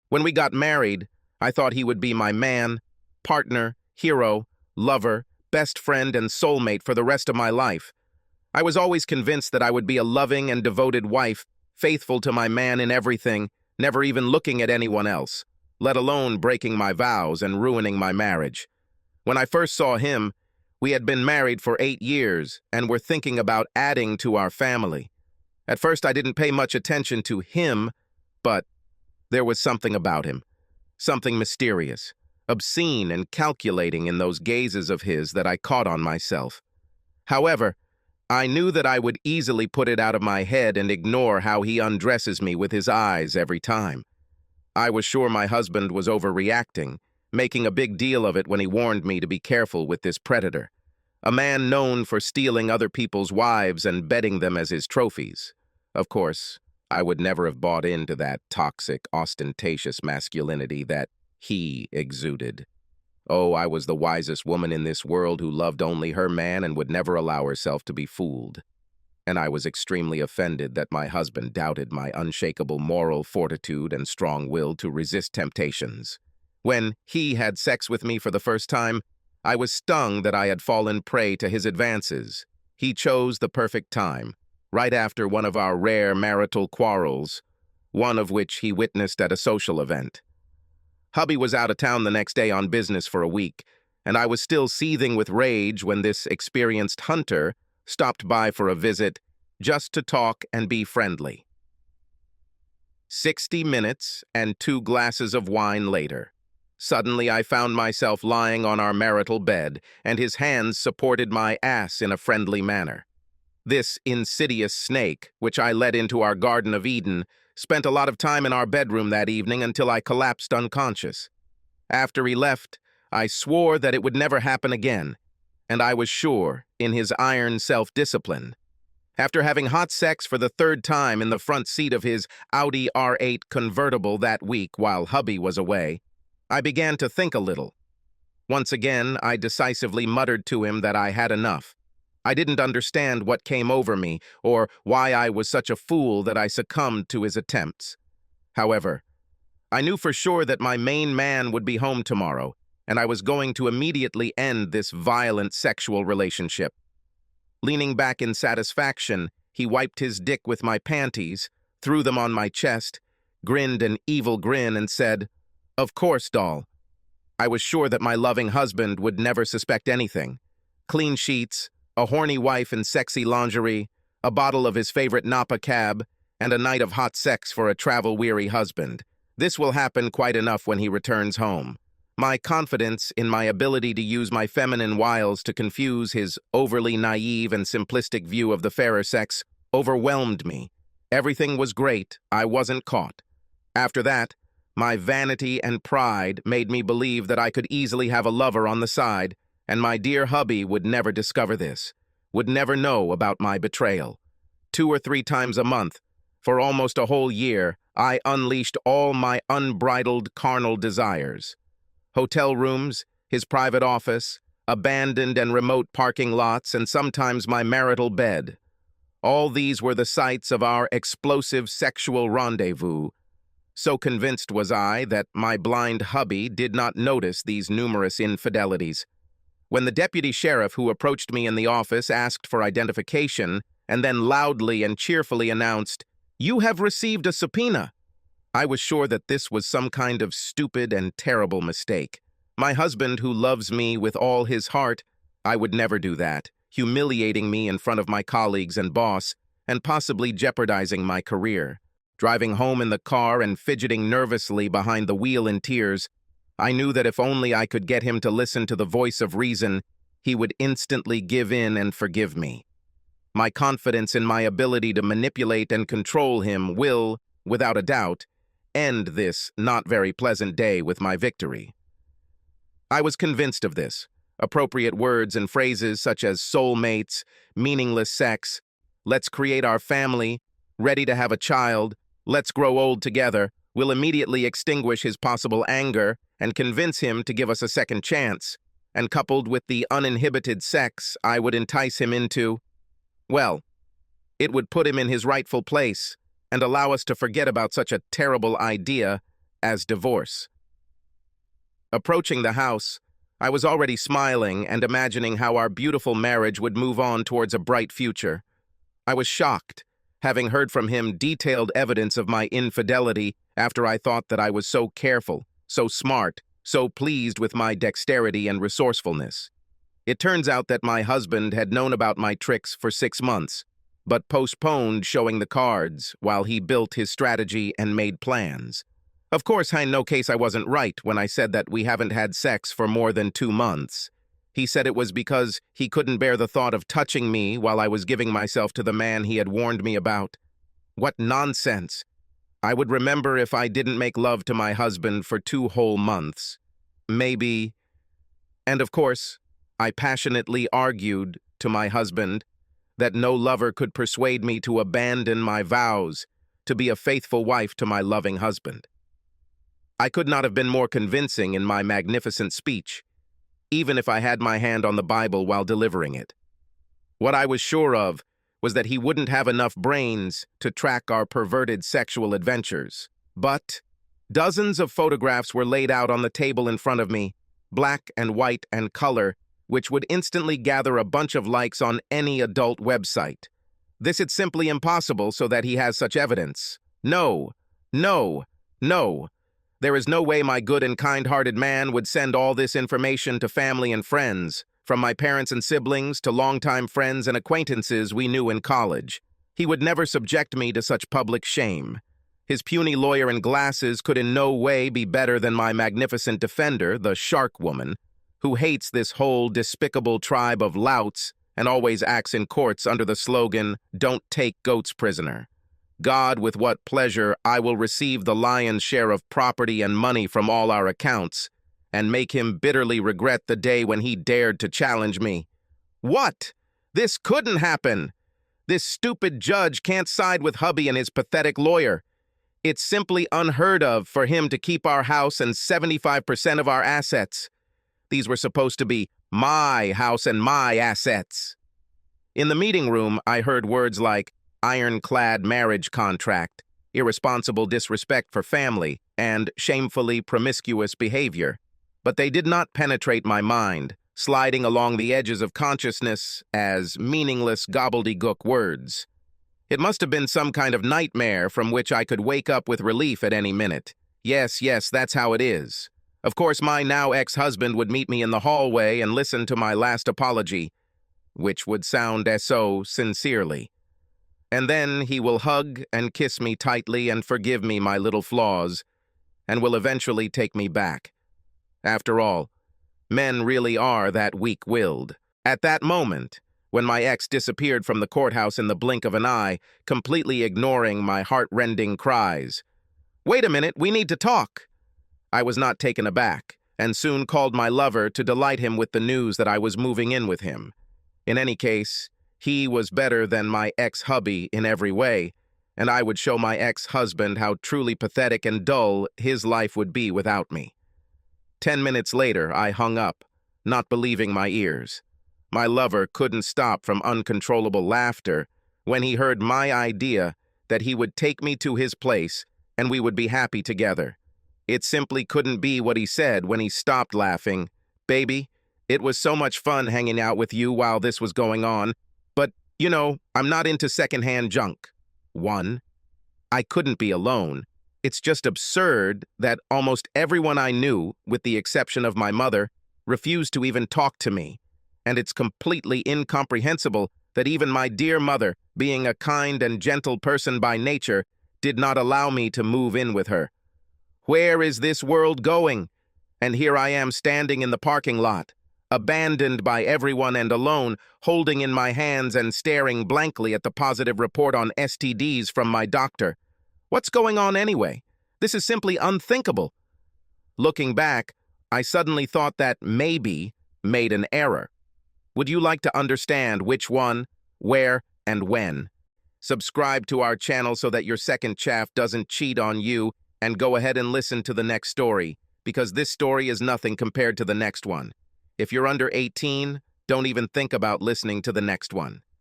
When we got married, I thought he would be my man, partner, hero, lover, best friend, and soulmate for the rest of my life. I was always convinced that I would be a loving and devoted wife, faithful to my man in everything, never even looking at anyone else, let alone breaking my vows and ruining my marriage. When I first saw him, we had been married for 8 years and were thinking about adding to our family. At first, I didn't pay much attention to him, but there was something about him, something mysterious, obscene and calculating in those gazes of his that I caught on myself. However, I knew that I would easily put it out of my head and ignore how he undresses me with his eyes every time. I was sure my husband was overreacting, making a big deal of it when he warned me to be careful with this predator, a man known for stealing other people's wives and betting them as his trophies. Of course, I would never have bought into that toxic, ostentatious masculinity that he exuded. Oh, I was the wisest woman in this world who loved only her man and would never allow herself to be fooled. And I was extremely offended that my husband doubted my unshakable moral fortitude and strong will to resist temptations. When he had sex with me for the first time, I was stung that I had fallen prey to his advances. He chose the perfect time, right after one of our rare marital quarrels, one of which he witnessed at a social event. Hubby was out of town the next day on business for a week, and I was still seething with rage when this experienced hunter stopped by for a visit just to talk and be friendly. 60 minutes and 2 glasses of wine later, suddenly I found myself lying on our marital bed, and his hands supported my ass in a friendly manner. This insidious snake, which I let into our Garden of Eden, spent a lot of time in our bedroom that evening until I collapsed unconscious. After he left, I swore that it would never happen again, and I was sure in his iron self-discipline. After having hot sex for the 3rd time in the front seat of his Audi R8 convertible that week while hubby was away, I began to think a little. Once again, I decisively muttered to him that I had enough. I didn't understand what came over me or why I was such a fool that I succumbed to his attempts. However, I knew for sure that my main man would be home tomorrow, and I was going to immediately end this violent sexual relationship. Leaning back in satisfaction, he wiped his dick with my panties, threw them on my chest, grinned an evil grin, and said, "Of course, doll." I was sure that my loving husband would never suspect anything. Clean sheets, a horny wife in sexy lingerie, a bottle of his favorite Napa cab, and a night of hot sex for a travel-weary husband. This will happen quite enough when he returns home. My confidence in my ability to use my feminine wiles to confuse his overly naive and simplistic view of the fairer sex overwhelmed me. Everything was great. I wasn't caught. After that, my vanity and pride made me believe that I could easily have a lover on the side, and my dear hubby would never discover this, would never know about my betrayal. 2 or 3 times a month, for almost a whole year, I unleashed all my unbridled carnal desires. Hotel rooms, his private office, abandoned and remote parking lots, and sometimes my marital bed. All these were the sites of our explosive sexual rendezvous. So convinced was I that my blind hubby did not notice these numerous infidelities. When the deputy sheriff who approached me in the office asked for identification and then loudly and cheerfully announced, "You have received a subpoena," I was sure that this was some kind of stupid and terrible mistake. My husband, who loves me with all his heart, I would never do that, humiliating me in front of my colleagues and boss, and possibly jeopardizing my career. Driving home in the car and fidgeting nervously behind the wheel in tears, I knew that if only I could get him to listen to the voice of reason, he would instantly give in and forgive me. My confidence in my ability to manipulate and control him will, without a doubt, end this not very pleasant day with my victory. I was convinced of this. Appropriate words and phrases such as soulmates, meaningless sex, let's create our family, ready to have a child, let's grow old together, will immediately extinguish his possible anger and convince him to give us a second chance, and coupled with the uninhibited sex I would entice him into, well, it would put him in his rightful place and allow us to forget about such a terrible idea as divorce. Approaching the house, I was already smiling and imagining how our beautiful marriage would move on towards a bright future. I was shocked, having heard from him detailed evidence of my infidelity after I thought that I was so careful, so smart, so pleased with my dexterity and resourcefulness. It turns out that my husband had known about my tricks for 6 months, but postponed showing the cards while he built his strategy and made plans. Of course, in no case I wasn't right when I said that we haven't had sex for more than 2 months. He said it was because he couldn't bear the thought of touching me while I was giving myself to the man he had warned me about. What nonsense! I would remember if I didn't make love to my husband for 2 whole months. Maybe. And of course, I passionately argued to my husband that no lover could persuade me to abandon my vows to be a faithful wife to my loving husband. I could not have been more convincing in my magnificent speech, even if I had my hand on the Bible while delivering it. What I was sure of was that he wouldn't have enough brains to track our perverted sexual adventures. But dozens of photographs were laid out on the table in front of me, black and white and color, which would instantly gather a bunch of likes on any adult website. This is simply impossible so that he has such evidence. No, no, no. There is no way my good and kind-hearted man would send all this information to family and friends, from my parents and siblings to longtime friends and acquaintances we knew in college. He would never subject me to such public shame. His puny lawyer in glasses could in no way be better than my magnificent defender, the shark woman, who hates this whole despicable tribe of louts and always acts in courts under the slogan, "Don't take goats prisoner." God, with what pleasure I will receive the lion's share of property and money from all our accounts, and make him bitterly regret the day when he dared to challenge me. What? This couldn't happen! This stupid judge can't side with hubby and his pathetic lawyer. It's simply unheard of for him to keep our house and 75% of our assets. These were supposed to be my house and my assets. In the meeting room, I heard words like ironclad marriage contract, irresponsible disrespect for family, and shamefully promiscuous behavior. But they did not penetrate my mind, sliding along the edges of consciousness as meaningless gobbledygook words. It must have been some kind of nightmare from which I could wake up with relief at any minute. Yes, that's how it is. Of course, my now ex-husband would meet me in the hallway and listen to my last apology, which would sound so sincerely. And then he will hug and kiss me tightly and forgive me my little flaws, and will eventually take me back. After all, men really are that weak-willed. At that moment, when my ex disappeared from the courthouse in the blink of an eye, completely ignoring my heart-rending cries, "Wait a minute, we need to talk!" I was not taken aback, and soon called my lover to delight him with the news that I was moving in with him. In any case, he was better than my ex-hubby in every way, and I would show my ex-husband how truly pathetic and dull his life would be without me. 10 minutes later, I hung up, not believing my ears. My lover couldn't stop from uncontrollable laughter when he heard my idea that he would take me to his place and we would be happy together. It simply couldn't be what he said when he stopped laughing. "Baby, it was so much fun hanging out with you while this was going on, but, I'm not into secondhand junk." 1. I couldn't be alone. It's just absurd that almost everyone I knew, with the exception of my mother, refused to even talk to me. And it's completely incomprehensible that even my dear mother, being a kind and gentle person by nature, did not allow me to move in with her. Where is this world going? And here I am standing in the parking lot, abandoned by everyone and alone, holding in my hands and staring blankly at the positive report on STDs from my doctor. What's going on anyway? This is simply unthinkable. Looking back, I suddenly thought that maybe made an error. Would you like to understand which one, where, and when? Subscribe to our channel so that your second chaff doesn't cheat on you, and go ahead and listen to the next story, because this story is nothing compared to the next one. If you're under 18, don't even think about listening to the next one.